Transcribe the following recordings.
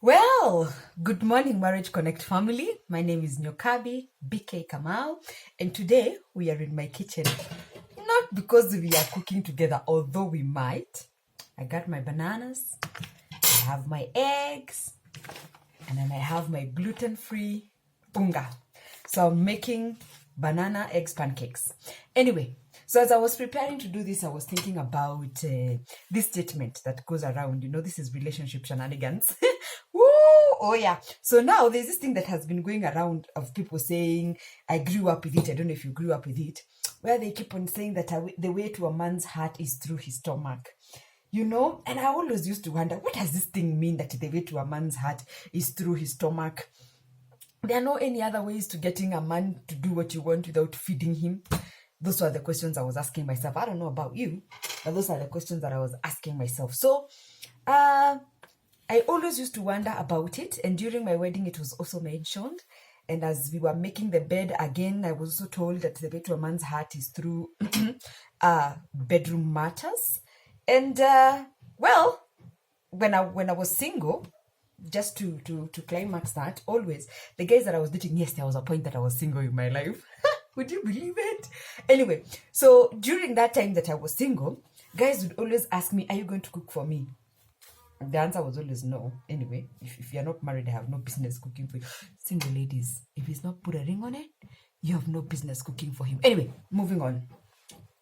Well, good morning, Marriage Connect family. My name is Nyokabi BK Kamau, and today we are in my kitchen. Not because we are cooking together, although we might. I got my bananas, I have my eggs, and then I have my gluten-free unga. So I'm making banana eggs pancakes. Anyway, so as I was preparing to do this, I was thinking about this statement that goes around. This is relationship shenanigans. Woo! Oh yeah. So now there's this thing that has been going around of people saying, I grew up with it. I don't know if you grew up with it, where they keep on saying that the way to a man's heart is through his stomach. And I always used to wonder, what does this thing mean that the way to a man's heart is through his stomach? There are no any other ways to getting a man to do what you want without feeding him. Those were the questions I was asking myself. I don't know about you, but those are the questions that I was asking myself. So, I always used to wonder about it. And during my wedding, it was also mentioned. And as we were making the bed again, I was also told that the way to a man's heart is through bedroom matters. And, when I was single, just to climax that, always, the guys that I was dating, yes, there was a point that I was single in my life. Would you believe it? Anyway, so during that time that I was single, guys would always ask me, are you going to cook for me? The answer was always no. Anyway, if you're not married, I have no business cooking for you. Single ladies, if he's not put a ring on it, you have no business cooking for him. Anyway, moving on.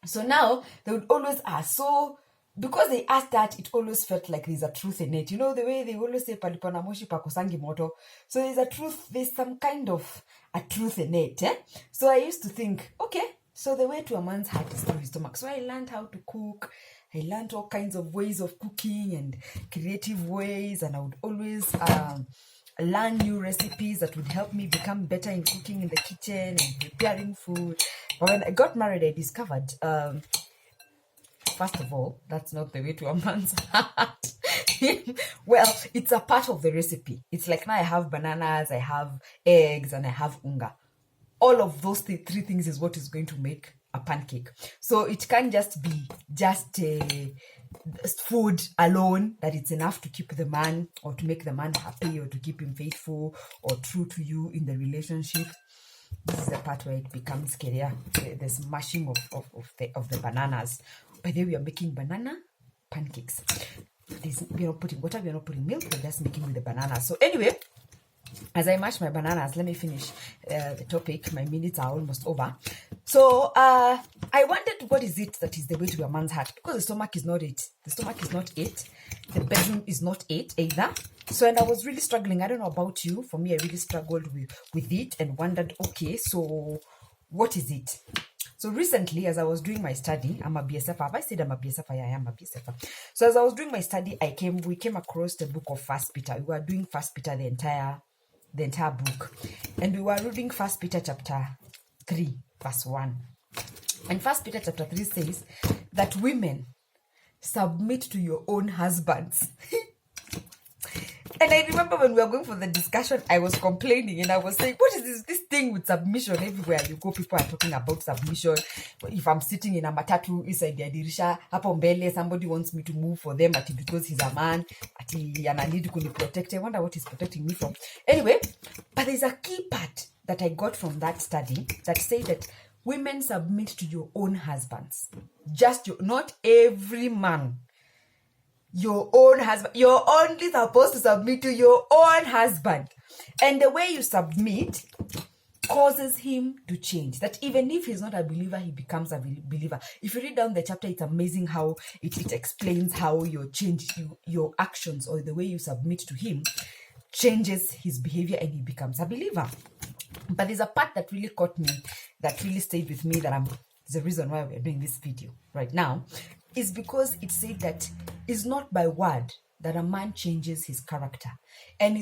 So now they would always ask. So because they asked that, it always felt like there's a truth in it. The way they always say palipana moshi pakosangi moto. So there's a truth, there's some kind of a truth in it. So I used to think, okay, so the way to a man's heart is through his stomach. So I learned how to cook. I learned all kinds of ways of cooking and creative ways, and I would always learn new recipes that would help me become better in cooking in the kitchen and preparing food. But when I got married, I discovered, first of all, that's not the way to a man's heart. Well, it's a part of the recipe. It's like now I have bananas, I have eggs, and I have unga. All of those three things is what is going to make a pancake. So it can't just be food alone, that it's enough to keep the man or to make the man happy or to keep him faithful or true to you in the relationship. This is the part where it becomes scarier, the smashing of the bananas. By the way, we are making banana pancakes. We are not putting water, we are not putting milk, we're just making with the banana. So anyway, as I mash my bananas, let me finish the topic. My minutes are almost over. So I wondered, what is it that is the way to a man's heart? Because the stomach is not it. The stomach is not it. The bedroom is not it either. So, and I was really struggling. I don't know about you. For me, I really struggled with it and wondered, okay, so what is it? So recently, as I was doing my study, I'm a BSF. Have I said I'm a BSF? I am a BSF. So as I was doing my study, we came across the book of 1 Peter. We were doing 1 Peter, the entire book. And we were reading 1 Peter chapter 3, verse 1. And 1 Peter chapter 3 says that women submit to your own husbands. And I remember when we were going for the discussion, I was complaining and I was saying, what is this thing with submission? Everywhere you go, people are talking about submission. If I'm sitting in a matatu inside the dirisha, hapo mbele, somebody wants me to move for them, but because he's a man, and I need to be protected. I wonder what he's protecting me from. Anyway, but there's a key part that I got from that study that say that women submit to your own husbands. Not every man. Your own husband. You're only supposed to submit to your own husband. And the way you submit causes him to change. That even if he's not a believer, he becomes a believer. If you read down the chapter, it's amazing how it explains how your actions or the way you submit to him changes his behavior and he becomes a believer. But there's a part that really caught me, that really stayed with me, that is the reason why we're doing this video right now, is because it said that it's not by word that a man changes his character. And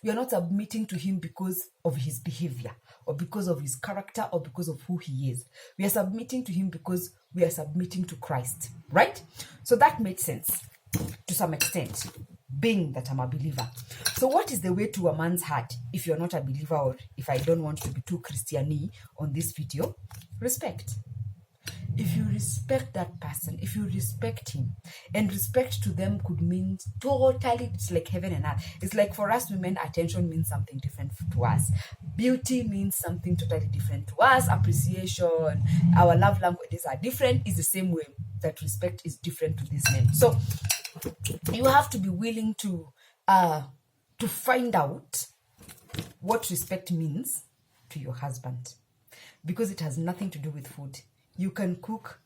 you're not submitting to him because of his behavior or because of his character or because of who he is. We are submitting to him because we are submitting to Christ, right? So that made sense to some extent, being that I'm a believer. So what is the way to a man's heart if you're not a believer, or if I don't want to be too Christian-y on this video? Respect. If you respect that person, if you respect him, and respect to them could mean totally, it's like heaven and earth. It's like for us women, attention means something different to us. Beauty means something totally different to us. Appreciation, our love languages are different. It's the same way that respect is different to these men. So you have to be willing to find out what respect means to your husband, because it has nothing to do with food. You can cook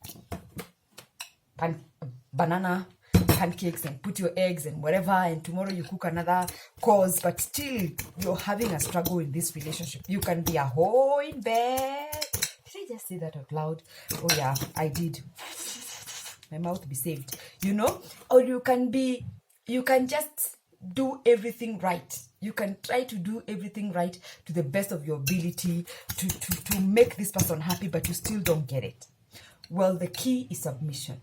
banana pancakes and put your eggs and whatever, and tomorrow you cook another course, but still you're having a struggle in this relationship. You can be a hoe in bed. Did I just say that out loud? Oh yeah, I did. My mouth be saved, or you can just do everything right. You can try to do everything right to the best of your ability to make this person happy, but you still don't get it. Well, the key is submission.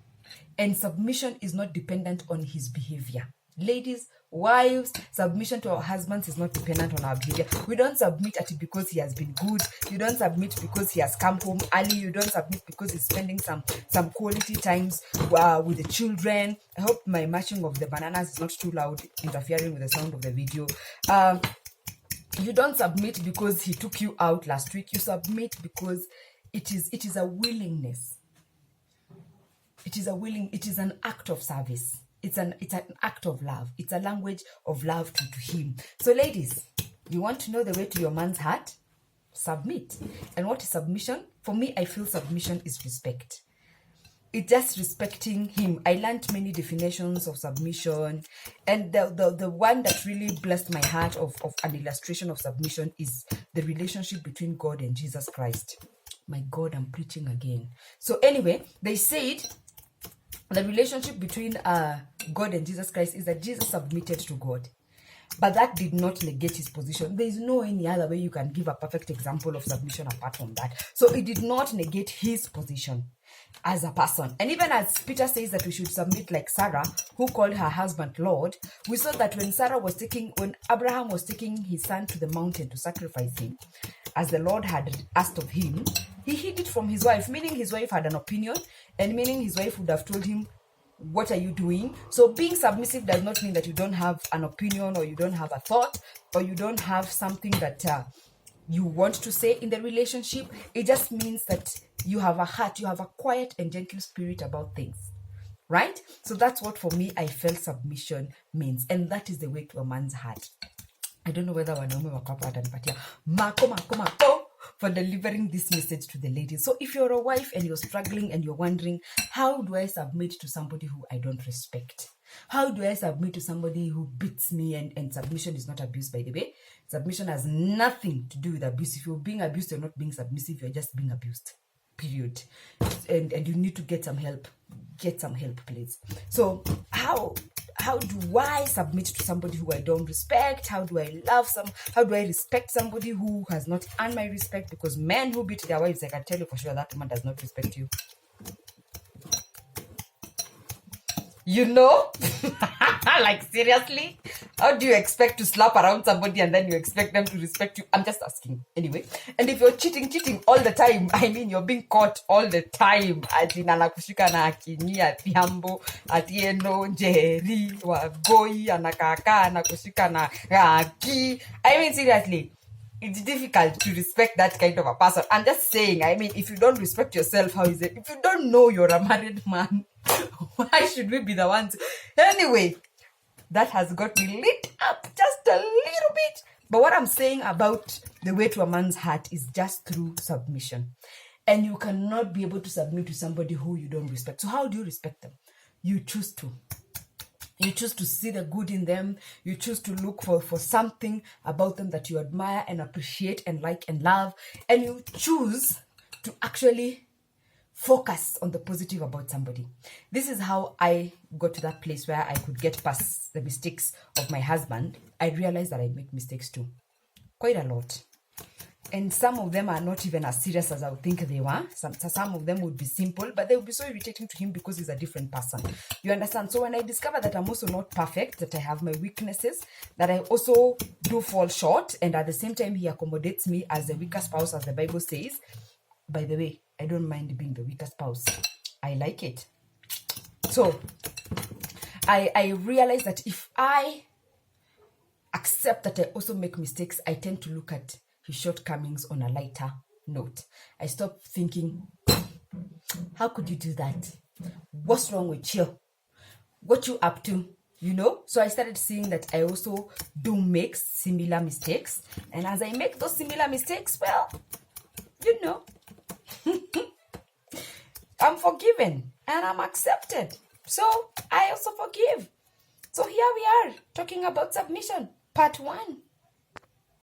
And submission is not dependent on his behavior. Ladies, wives, submission to our husbands is not dependent on our behavior. We don't submit at it because he has been good. You don't submit because he has come home early. You don't submit because he's spending some quality times with the children. I hope my mashing of the bananas is not too loud, interfering with the sound of the video. You don't submit because he took you out last week. You submit because it is a willingness. It is an act of service. It's an act of love. It's a language of love to him. So ladies, you want to know the way to your man's heart? Submit. And what is submission? For me, I feel submission is respect. It's just respecting him. I learned many definitions of submission. And the one that really blessed my heart of an illustration of submission is the relationship between God and Jesus Christ. My God, I'm preaching again. So anyway, they said the relationship between God and Jesus Christ is that Jesus submitted to God. But that did not negate his position. There is no any other way you can give a perfect example of submission apart from that. So it did not negate his position as a person. And even as Peter says that we should submit like Sarah, who called her husband Lord, we saw that when Abraham was taking his son to the mountain to sacrifice him, as the Lord had asked of him, he hid it from his wife, meaning his wife had an opinion, and meaning his wife would have told him, what are you doing? So being submissive does not mean that you don't have an opinion, or you don't have a thought, or you don't have something that you want to say in the relationship. It just means that you have a heart, you have a quiet and gentle spirit about things, right? So that's what for me I felt submission means, and that is the way to a man's heart. I don't know whether wanaume wako hapa watanipatia mako for delivering this message to the ladies. So if you're a wife and you're struggling and you're wondering, how do I submit to somebody who I don't respect? How do I submit to somebody who beats me? And submission is not abuse, by the way. Submission has nothing to do with abuse. If you're being abused, you're not being submissive, you're just being abused. Period. And you need to get some help. Get some help, please. So how do I submit to somebody who I don't respect? How do I respect somebody who has not earned my respect? Because men who beat their wives, I can tell you for sure that woman does not respect you. Like seriously? How do you expect to slap around somebody and then you expect them to respect you? I'm just asking. Anyway. And if you're cheating all the time, I mean you're being caught all the time. Ati anakushika na Akini, ati Hambo, ati Eno, Jerry, Wagoi, anakaka, anakushika na Aki. I mean seriously, it's difficult to respect that kind of a person. I'm just saying, I mean, if you don't respect yourself, how is it? If you don't know you're a married man, why should we be the ones? Anyway, that has got me lit up just a little bit. But what I'm saying about the way to a man's heart is just through submission. And you cannot be able to submit to somebody who you don't respect. So how do you respect them? You choose to. You choose to see the good in them. You choose to look for something about them that you admire and appreciate and like and love. And you choose to actually focus on the positive about somebody. This is how I got to that place where I could get past the mistakes of my husband. I realized that I make mistakes too. Quite a lot. And some of them are not even as serious as I would think they were. Some of them would be simple, but they would be so irritating to him because he's a different person. You understand? So when I discover that I'm also not perfect, that I have my weaknesses, that I also do fall short, and at the same time he accommodates me as a weaker spouse, as the Bible says. By the way, I don't mind being the weaker spouse. I like it. So I realize that if I accept that I also make mistakes, I tend to look at his shortcomings on a lighter note. I stop thinking, how could you do that? What's wrong with you? What you up to? So I started seeing that I also do make similar mistakes. And as I make those similar mistakes, well, I'm forgiven and I'm accepted. So I also forgive. So here we are talking about submission, part 1.